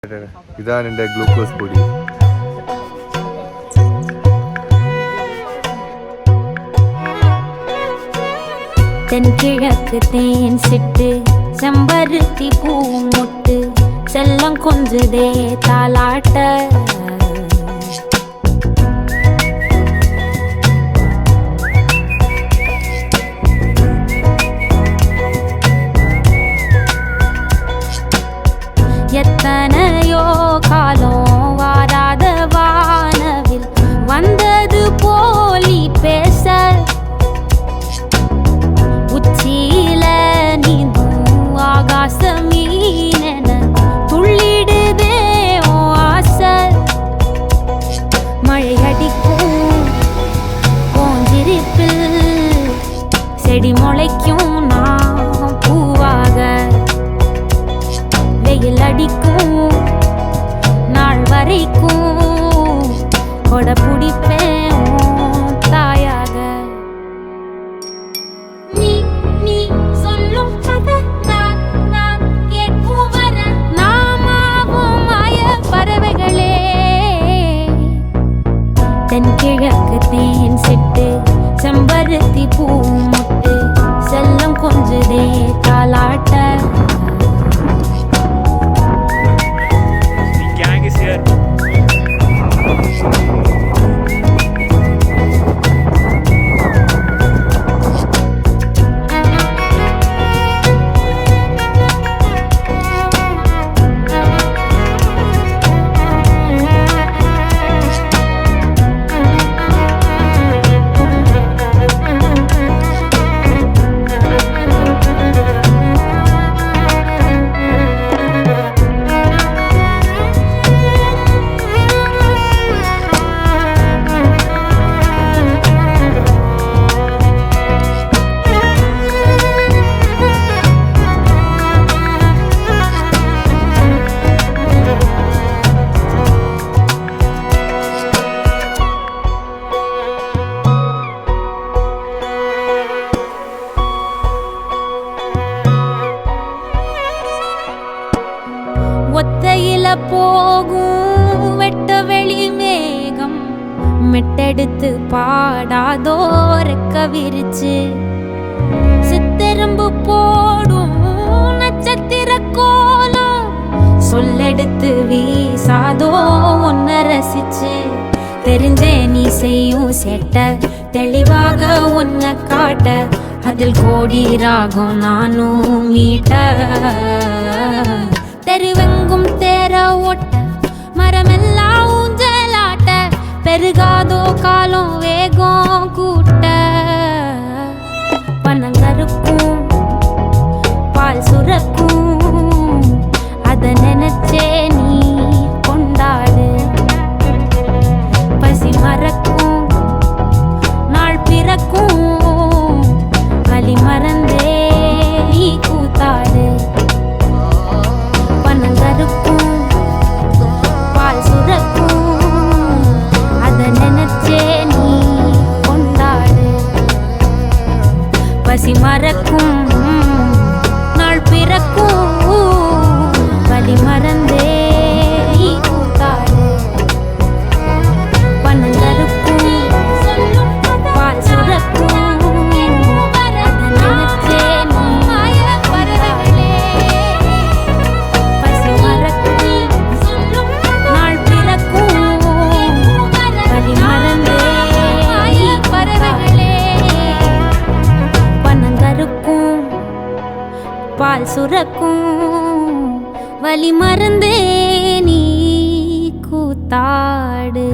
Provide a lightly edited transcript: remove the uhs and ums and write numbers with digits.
ഇതാണ് എൻ്റെ ഗ്ലൂക്കോസ് പൊടി. தென்கிழக்கு தேன் சிட்டு செம்பருத்தி பூ முட்டு செல்லம் கொஞ்சுதே தாலாட்ட எத்தனையோ காலம் வாராத வானவில் வந்தது போலி பேச உச்சியில நீந்தும் ஆகாச மீனென துள்ளிடுதே ஓ ஆசை. மழை அடிக்கும் போஞ்சிரிப்பில் செடி முளைக்கும் நான் பூவாக. வெயில் அடிக்கும் நாள் வரைக்கும் கொடை பிடிப்பேன் தாயாக. நீ நீ சொல்லும் கதை நான் நான் கேட்கும் வர நாமாவும் மாய பறவைகளே. தென்கிழக்கு தேன் சிட்டு செம்பருத்தி பூ முட்டு செல்லம் கொஞ்சுதே தாலாட்ட. ஒத்தையில போகும் வெட்ட வெளி மேகம் மெட்டெடுத்து பாடாதோ ரெக்க விரிச்சு சித்தெரும்பு போடும் நட்சத்திர கோலம் சொல்லெடுத்து வீசாதோ ஒன்ன ரசிச்சு. தெரிஞ்சே நீ செய்யும் சேட்ட தெளிவாக உன்னை காட்ட அதில் கோடி ராகம் நானும் மீட்ட. தெருவெங்கும் தேர ஓட்ட மரமெல்லாம் ஊஞ்சலாட்ட பெருகாதோ காலம் வேகம் கூட்ட. பனங்கருக்கும் பால் சுரக்கும் அத நினைச்சே நீ கொண்டாடு. பசி மறக்கும் நாள் பிறக்கும் வலி மறந்தே நீ கூத்தாடு. பனங்கருக்கும் பால் சுரக்கும் அத நினைச்சே நீ கொண்டாடு. பசி மறக்கும் நாள் பிறக்கும் வலி மறந்தே நீ கூத்தாடு. பனங்கருக்கும் பால் சுரக்கும் பால் சுரக்கும் வலி மறந்தே நீ கூத்தாடு.